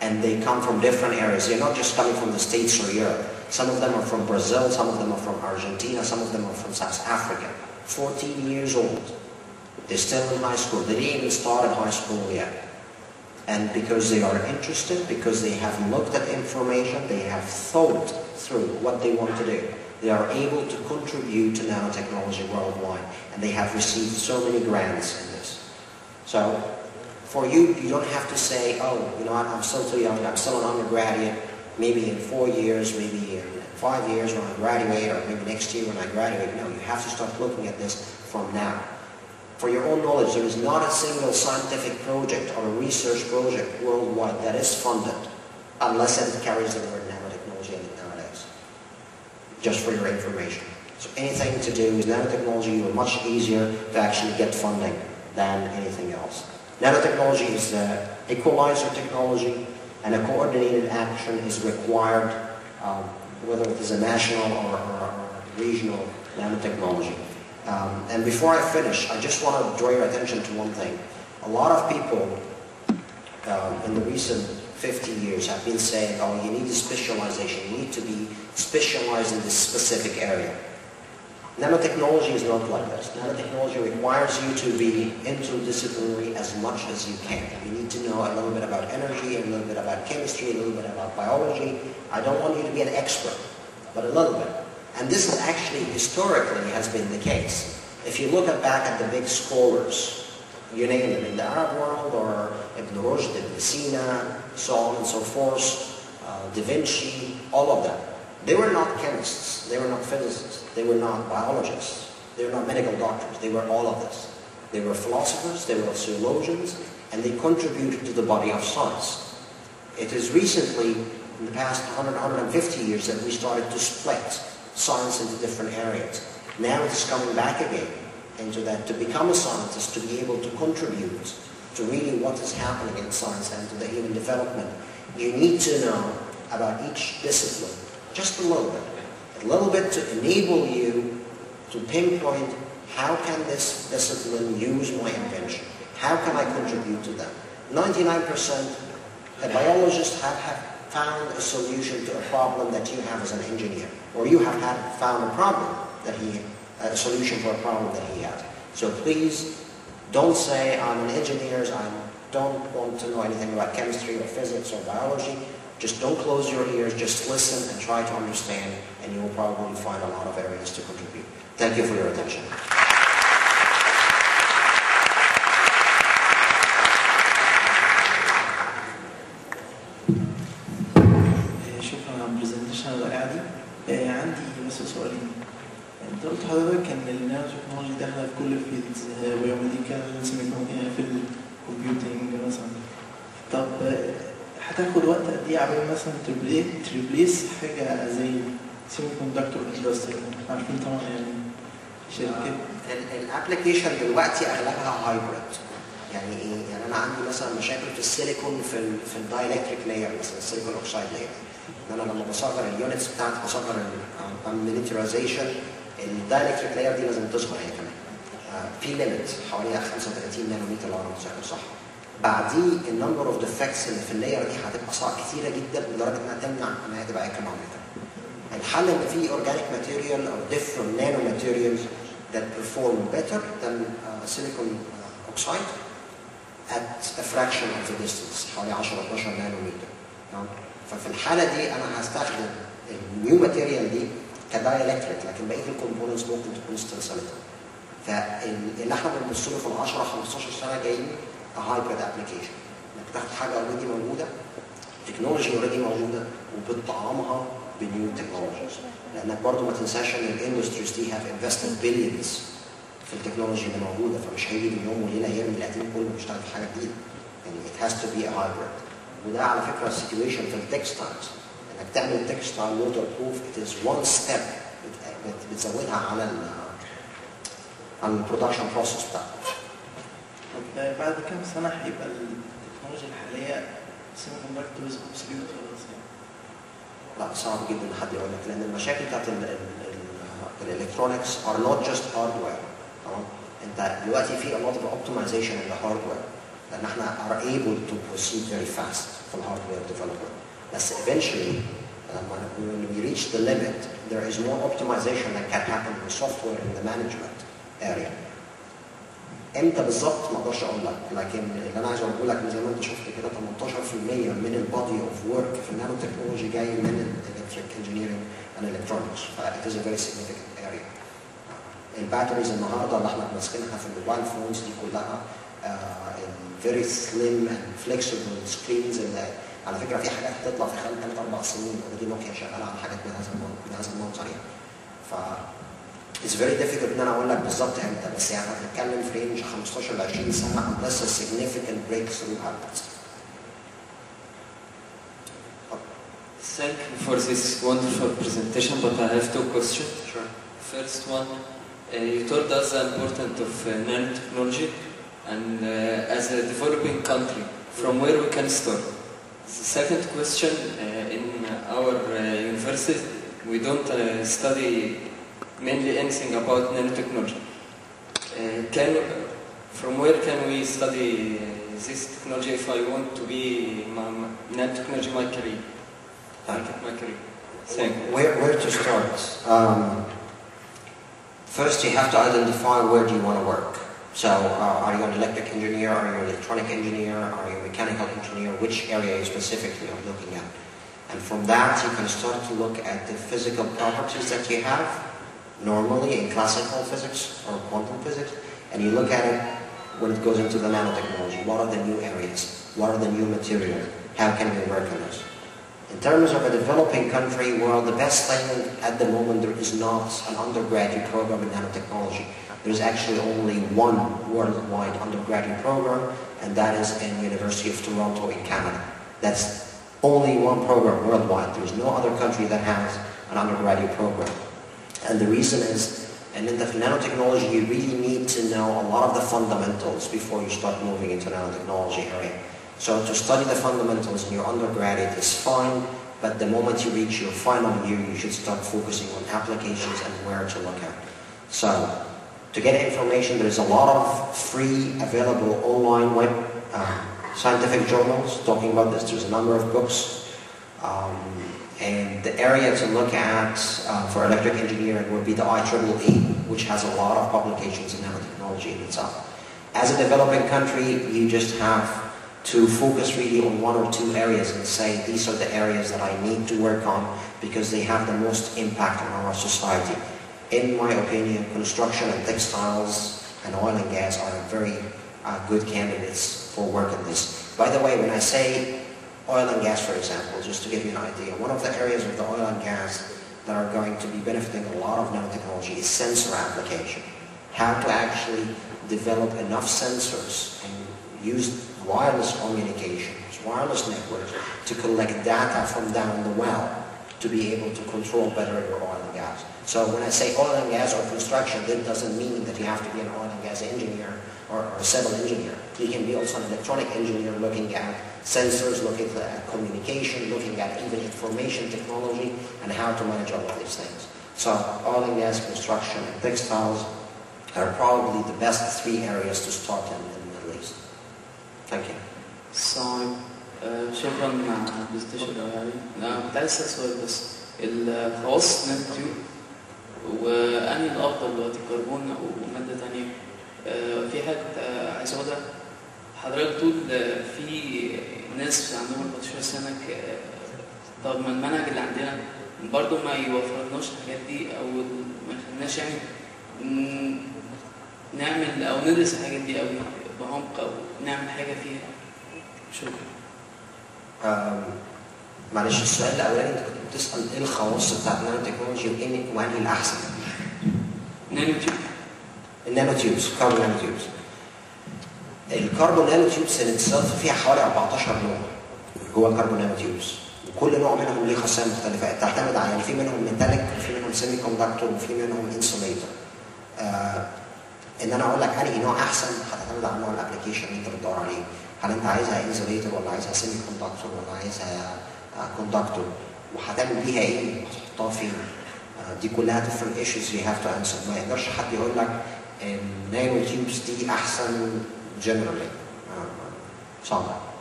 And they come from different areas. They're not just coming from the States or Europe. Some of them are from Brazil, some of them are from Argentina, some of them are from South Africa. 14 years old. They're still in high school. They didn't even start at high school yet. And because they are interested, because they have looked at information, they have thought through what they want to do, they are able to contribute to nanotechnology worldwide. And they have received so many grants in this. So, for you, you don't have to say, oh, you know what, I'm still too young, I'm still an undergraduate, maybe in 4 years, maybe in 5 years when I graduate, or maybe next year when I graduate. No, you have to start looking at this from now. For your own knowledge, there is not a single scientific project or a research project worldwide that is funded unless it carries the word nanotechnology in it nowadays. Just for your information. So anything to do with nanotechnology, you're much easier to actually get funding than anything else. Nanotechnology is the equalizer technology, and a coordinated action is required, whether it is a national or regional nanotechnology. And before I finish, I just want to draw your attention to one thing. A lot of people in the recent 50 years have been saying, oh, you need a specialization, you need to be specialized in this specific area. Nanotechnology is not like this. Nanotechnology requires you to be interdisciplinary as much as you can. You need to know a little bit about energy, a little bit about chemistry, a little bit about biology. I don't want you to be an expert, but a little bit. And this is actually, historically, has been the case. If you look back at the big scholars, you name them in the Arab world, or Ibn Rushd, Ibn Sina, so on and so forth, Da Vinci, all of them. They were not chemists, they were not physicists, they were not biologists, they were not medical doctors, they were all of this. They were philosophers, they were theologians, and they contributed to the body of science. It is recently, in the past 100, 150 years, that we started to split science into different areas. Now it's coming back again into that to become a scientist, to be able to contribute to really what is happening in science and to the human development. You need to know about each discipline, just a little bit to enable you to pinpoint how can this discipline use my invention? How can I contribute to them? 99% of biologists have found a solution to a problem that you have as an engineer, or you have found a problem that a solution for a problem that he had. So please don't say I'm an engineer, I don't want to know anything about chemistry or physics or biology. Just don't close your ears, just listen and try to understand, and you will probably find a lot of areas to contribute. Thank you for your attention. شكرا على البرزنتيشن الرائعة دي. عندي بس سؤالين. انت قلت حضرتك ان النانو تكنولوجي داخله في كل الفيلدز، بايوميديكال، في الكمبيوتنج مثلا. طب هتاخد وقت قد ايه عبال مثلا تريبليس حاجه زي سيمي كوندكتور اندستري؟ عارفين طبعا يعني شركات الابلكيشن دلوقتي اغلبها هايبريد. يعني ايه؟ يعني انا عندي مثلا مشاكل في السيليكون في الدايلكتريك لاير، مثلا السيليكون اوكسايد لاير. ان انا لما بصغر اليونتس بتاعتي، بصغر المينيترايزيشن، الدايلكتريك لاير دي لازم تصغر هي كمان. في ليميت حوالي 35 نانومتر لو انا متذكر صح. بعديه النمبر اوف ديفكتس اللي في اللاير دي هتبقى صعبه كتيره جدا لدرجه انها تمنع انها تبقى ايكونوميكال. الحل ان في اورجانيك ماتيريال او different nano materials that perform better than silicon oxide at a fraction of the distance، حوالي 10 12 نانومتر. ففي الحاله دي انا هستخدم النيو ماتيريال دي كدايلكتريك، لكن بقيه الكومبوننتس ممكن تكون استنسلتها. فاللي احنا بنبص له في ال 10 15 سنه جايين هايبريد ابلكيشن، انك تاخد حاجه اوريدي موجوده، تكنولوجي اوريدي موجوده، وبتطعمها بنيو تكنولوجيز. لانك برضه ما تنساش ان الاندستريز دي هاف انفستد بليونز في التكنولوجي اللي موجوده، فمش هيجي من يوم وليله يرمي القديم كله ويشتغل في حاجه جديده. يعني it has to be a hybrid. وده على فكره السيتويشن في التكستايلز، انك تعمل تكستايل ووتر بروف it is one step بتزودها على البرودكشن بروسيس بتاعتك. بعد كم سنه هيبقى التكنولوجيا الحاليه سيمي كوندكتورز اوبسوليوت خلاص يعني؟ لا صعب جدا ان حد يقول لك، لان المشاكل بتاعت الالكترونكس are not just hardware. تمام؟ انت دلوقتي في a lot of optimization in the hardware. لان احنا are able to proceed very fast في الهاردوير development. بس eventually when we reach the limit there is more optimization that can happen in software in the management area. امتى بالظبط ما اقدرش اقول لك، لكن اللي انا عايز اقوله لك زي ما انت شفت كده 18% من البادي اوف ورك في النانو تكنولوجي جاي من الالكتريك انجينيرنج اند الكترونكس، ف it is a very significant area. الباتريز النهارده اللي احنا ماسكينها في الموبايل فونز دي كلها very slim and flexible screens اللي على فكره في حاجات هتطلع في خلال 3-4 سنين اوريدي نوكيا شغاله على حاجات بهذا المنظر يعني. ف it's very difficult ان انا اقول لك بالظبط امتى، بس يعني هنتكلم في رينج 15 ل 20 سنه unless a significant breakthrough happens. Thank you for this wonderful presentation, but I have 2 questions. Sure. First one, you told us the importance of nanotechnology and as a developing country, from where we can start. The second question, in our university, we don't study mainly anything about nanotechnology. From where can we study this technology if I want to be nanotechnology my career? Thank you. Where to start? First, you have to identify where do you want to work. So, are you an electric engineer? Are you an electronic engineer? Are you a mechanical engineer? Which area you specifically are looking at? And from that, you can start to look at the physical properties that you have, normally in classical physics or quantum physics, and you look at it when it goes into the nanotechnology. What are the new areas? What are the new materials? How can we work on this? In terms of a developing country, well, the best thing at the moment, there is not an undergraduate program in nanotechnology. There's actually only one worldwide undergraduate program, and that is in University of Toronto in Canada. That's only one program worldwide. There's no other country that has an undergraduate program. And the reason is, and in the nanotechnology, you really need to know a lot of the fundamentals before you start moving into nanotechnology area. So to study the fundamentals in your undergraduate is fine, but the moment you reach your final year, you should start focusing on applications and where to look at. So to get information, there's a lot of free available online web scientific journals talking about this. There's a number of books. And the area to look at for electric engineering would be the IEEE, which has a lot of publications in nanotechnology in itself. As a developing country, you just have to focus really on 1 or 2 areas and say, these are the areas that I need to work on because they have the most impact on our society. In my opinion, construction and textiles and oil and gas are very good candidates for work in this. By the way, when I say oil and gas, for example, just to give you an idea, one of the areas of the oil and gas that are going to be benefiting a lot of nanotechnology is sensor application. How to actually develop enough sensors and use wireless communications, wireless networks to collect data from down the well to be able to control better your oil and gas. So when I say oil and gas or construction, that doesn't mean that you have to be an oil and gas engineer or a civil engineer. You can be also an electronic engineer looking at sensors, looking at communication, looking at even information technology and how to manage all of these things. So oil and gas, construction, and textiles are probably the best 3 areas to start in the Middle East. Thank you. السلام شكرا على البرزنتيشن يعني. انا كنت عايز اسال سؤال بس، الخواص نانوتيوب وانهي الافضل دلوقتي، كربون او ماده ثانيه؟ في حاجه كنت عايز اقولها، حضرتك تقول في ناس عندهم 14 سنه طب ما المنهج اللي عندنا برضه ما يوفرلناش الحاجات دي او ما يخليناش يعني نعمل او ندرس الحاجات دي قوي بعمق او نعمل حاجه فيها. شكرا. معلش السؤال الاولاني انت كنت بتسال ايه الخواص بتاعت النانو تكنولوجي وانهي الاحسن؟ نانوتيوب. النانو تيوبس، كاربون نانو تيوبس. الكاربون نانو تيوبس ان اتسلف فيها حوالي 14 نوع جوه الكاربون نانو تيوبس، وكل نوع منهم ليه خاصيه مختلفه تعتمد على يعني في منهم ميتاليك وفي منهم سيمي كوندكتور وفي منهم انسوليتور. ان انا اقول لك انهي نوع احسن هتعتمد على نوع الابلكيشن اللي انت بتدور عليه. هل انت عايزها انسوليتور ولا عايزها سيمي كوندكتور ولا عايزها كوندكتور، وهتعمل بيها ايه وهتحطها فين؟ دي كلها different issues you have to answer. ما يقدرش حد يقول لك النانو تيوبس دي احسن generally. Sandra.